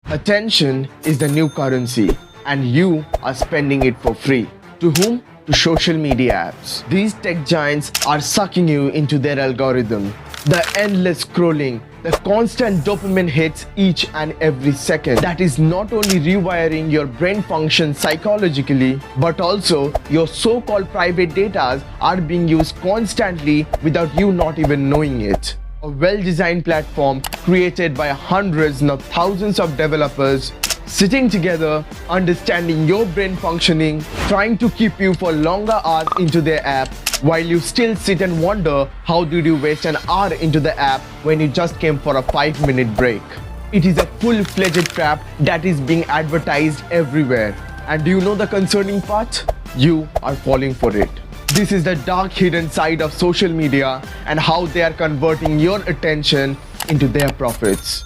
Attention is the new currency, and you are spending it for free. To whom? To social media apps. These tech giants are sucking you into their algorithm. The endless scrolling, the constant dopamine hits each and every second. That is not only rewiring your brain function psychologically, but also your so-called private data are being used constantly without you not even knowing it. A well-designed platform created by hundreds, not thousands of developers sitting together, understanding your brain functioning, trying to keep you for longer hours into their app, while you still sit and wonder how did you waste an hour into the app when you just came for a 5-minute break. It is a full-fledged trap that is being advertised everywhere. And do you know the concerning part? You are falling for it. This is the dark hidden side of social media and how they are converting your attention into their profits.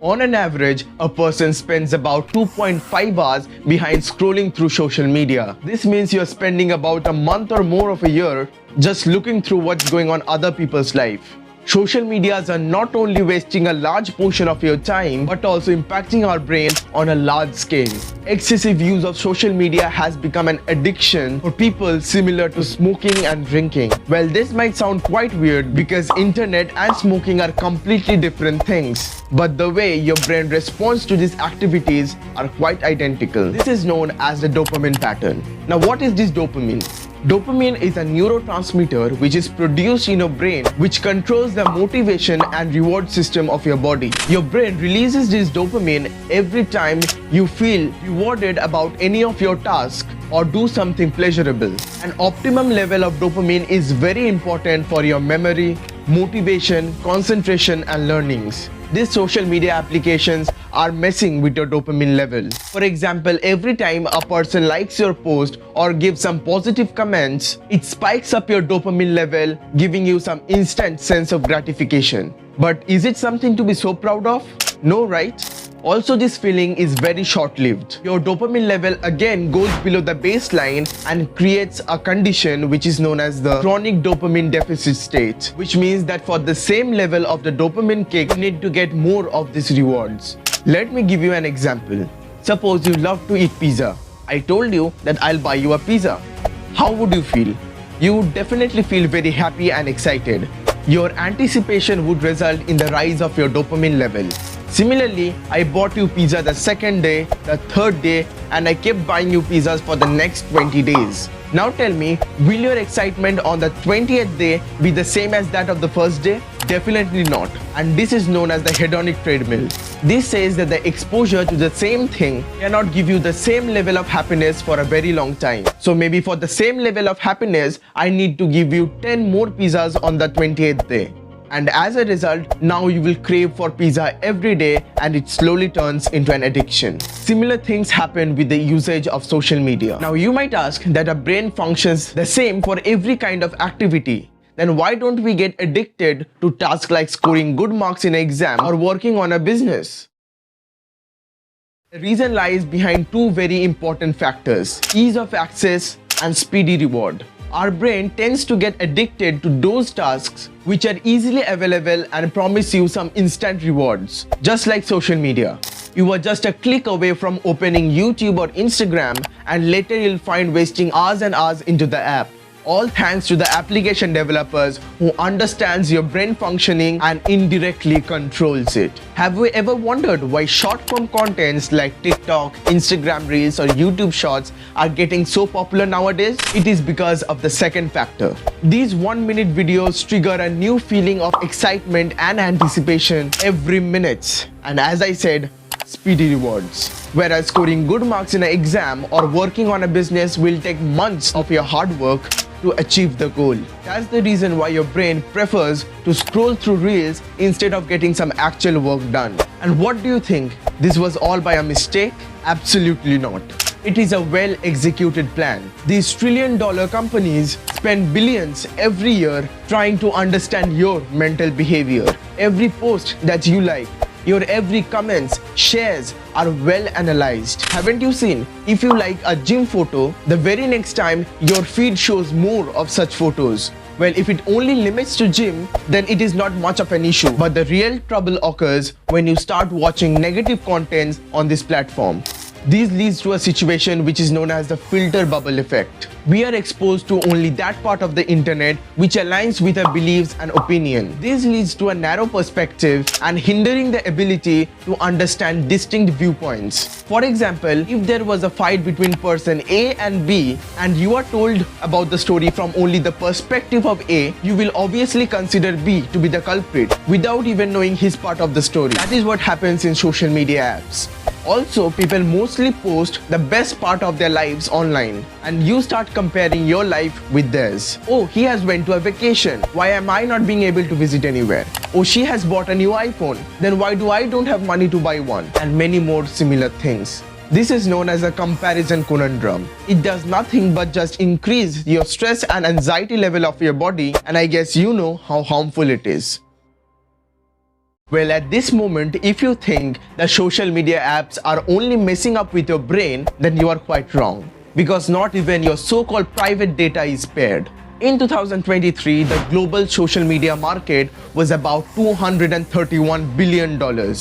On an average, a person spends about 2.5 hours behind scrolling through social media. This means you're spending about a month or more of a year just looking through what's going on other people's life. Social medias are not only wasting a large portion of your time, but also impacting our brain on a large scale. Excessive use of social media has become an addiction for people similar to smoking and drinking. Well, this might sound quite weird because internet and smoking are completely different things. But the way your brain responds to these activities are quite identical. This is known as the dopamine pattern. Now, what is this dopamine? Dopamine is a neurotransmitter which is produced in your brain, which controls the motivation and reward system of your body. Your brain releases this dopamine every time you feel rewarded about any of your tasks or do something pleasurable. An optimum level of dopamine is very important for your memory, motivation, concentration, and learnings. These social media applications are messing with your dopamine level. For example, every time a person likes your post or gives some positive comments, it spikes up your dopamine level, giving you some instant sense of gratification. But is it something to be so proud of? No, right? Also, this feeling is very short-lived. Your dopamine level again goes below the baseline and creates a condition which is known as the chronic dopamine deficit state, which means that for the same level of the dopamine kick, you need to get more of these rewards. Let me give you an example. Suppose you love to eat pizza. I told you that I'll buy you a pizza. How would you feel? You would definitely feel very happy and excited. Your anticipation would result in the rise of your dopamine level. Similarly, I bought you pizza the second day, the third day, and I kept buying you pizzas for the next 20 days. Now tell me, will your excitement on the 20th day be the same as that of the first day? Definitely not. And this is known as the hedonic treadmill. This says that the exposure to the same thing cannot give you the same level of happiness for a very long time. So maybe for the same level of happiness, I need to give you 10 more pizzas on the 20th day. And as a result, now you will crave for pizza every day and it slowly turns into an addiction. Similar things happen with the usage of social media. Now you might ask that our brain functions the same for every kind of activity. Then why don't we get addicted to tasks like scoring good marks in an exam or working on a business? The reason lies behind two very important factors: ease of access and speedy reward. Our brain tends to get addicted to those tasks which are easily available and promise you some instant rewards. Just like social media. You are just a click away from opening YouTube or Instagram, and later you'll find wasting hours and hours into the app. All thanks to the application developers who understands your brain functioning and indirectly controls it. Have you ever wondered why short-form contents like TikTok, Instagram Reels or YouTube Shorts are getting so popular nowadays? It is because of the second factor. These 1-minute videos trigger a new feeling of excitement and anticipation every minute. And as I said, speedy rewards. Whereas scoring good marks in an exam or working on a business will take months of your hard work to achieve the goal. That's the reason why your brain prefers to scroll through reels instead of getting some actual work done. And what do you think? This was all by a mistake? Absolutely not. It is a well-executed plan. These trillion-dollar companies spend billions every year trying to understand your mental behavior. Every post that you like, your every comments, shares are well analyzed. Haven't you seen? If you like a gym photo, the very next time your feed shows more of such photos. Well, if it only limits to gym, then it is not much of an issue. But the real trouble occurs when you start watching negative contents on this platform. This leads to a situation which is known as the filter bubble effect. We are exposed to only that part of the internet which aligns with our beliefs and opinion. This leads to a narrow perspective and hindering the ability to understand distinct viewpoints. For example, if there was a fight between person A and B and you are told about the story from only the perspective of A, you will obviously consider B to be the culprit without even knowing his part of the story. That is what happens in social media apps. Also, people mostly post the best part of their lives online and you start comparing your life with theirs. Oh, he has went to a vacation. Why am I not being able to visit anywhere? Oh, she has bought a new iPhone. Then why do I don't have money to buy one? And many more similar things. This is known as a comparison conundrum. It does nothing but just increase your stress and anxiety level of your body, and I guess you know how harmful it is. Well, at this moment, if you think that social media apps are only messing up with your brain, then you are quite wrong. Because not even your so-called private data is spared. In 2023, the global social media market was about $231 billion.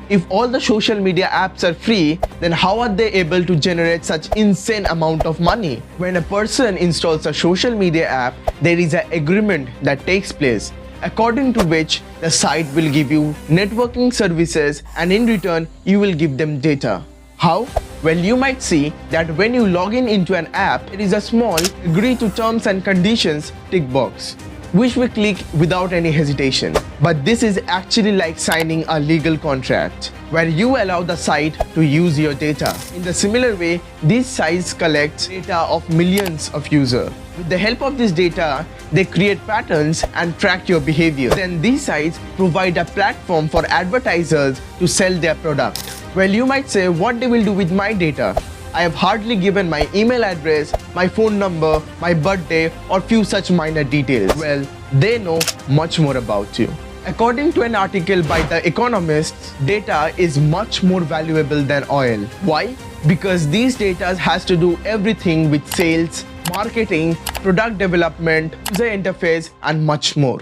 If all the social media apps are free, then how are they able to generate such insane amount of money? When a person installs a social media app, there is an agreement that takes place, according to which the site will give you networking services and in return you will give them data. How? Well, you might see that when you log in into an app, there is a small agree to terms and conditions tick box, which we click without any hesitation. But this is actually like signing a legal contract, where you allow the site to use your data. In the similar way, these sites collect data of millions of users. With the help of this data, they create patterns and track your behavior. Then these sites provide a platform for advertisers to sell their product. Well, you might say, what they will do with my data? I have hardly given my email address, my phone number, my birthday, or few such minor details. Well, they know much more about you. According to an article by The Economist, data is much more valuable than oil. Why? Because these data has to do everything with sales, marketing, product development, user interface, and much more.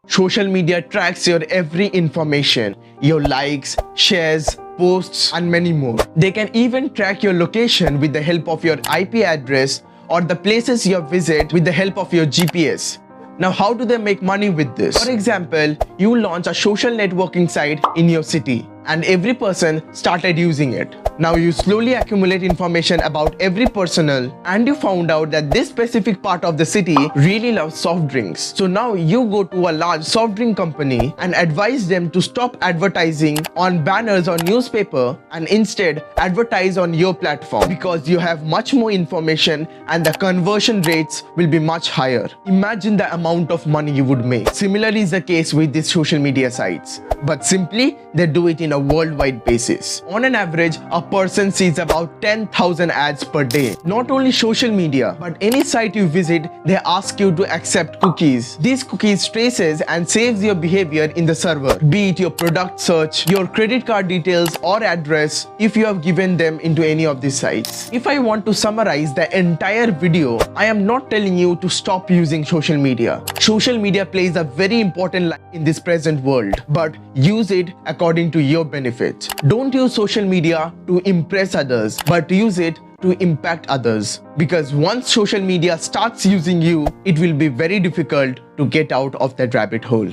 Social media tracks your every information, your likes, shares, posts, and many more. They can even track your location with the help of your IP address or the places you visit with the help of your GPS. Now, how do they make money with this? For example, you launch a social networking site in your city and every person started using it. Now you slowly accumulate information about every personnel and you found out that this specific part of the city really loves soft drinks. So now you go to a large soft drink company and advise them to stop advertising on banners or newspaper and instead advertise on your platform, because you have much more information and the conversion rates will be much higher. Imagine the amount of money you would make. Similarly is the case with these social media sites, but simply they do it in a worldwide basis. On an average, a person sees about 10,000 ads per day. Not only social media, but any site you visit, they ask you to accept cookies. These cookies traces and saves your behavior in the server, be it your product search, your credit card details or address if you have given them into any of these sites. If I want to summarize the entire video, I am not telling you to stop using social media. Social media plays a very important role in this present world, but use it according to your benefit. Don't use social media to impress others, but use it to impact others. Because once social media starts using you, it will be very difficult to get out of that rabbit hole.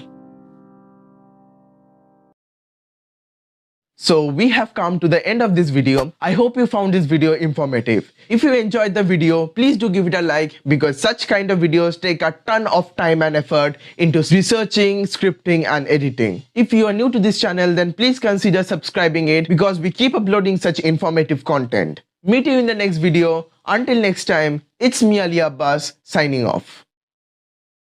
So we have come to the end of this video. I hope you found this video informative. If you enjoyed the video, please do give it a like, because such kind of videos take a ton of time and effort into researching, scripting and editing. If you are new to this channel, then please consider subscribing it, because we keep uploading such informative content. Meet you in the next video. Until next time, it's me Ali Abbas signing off.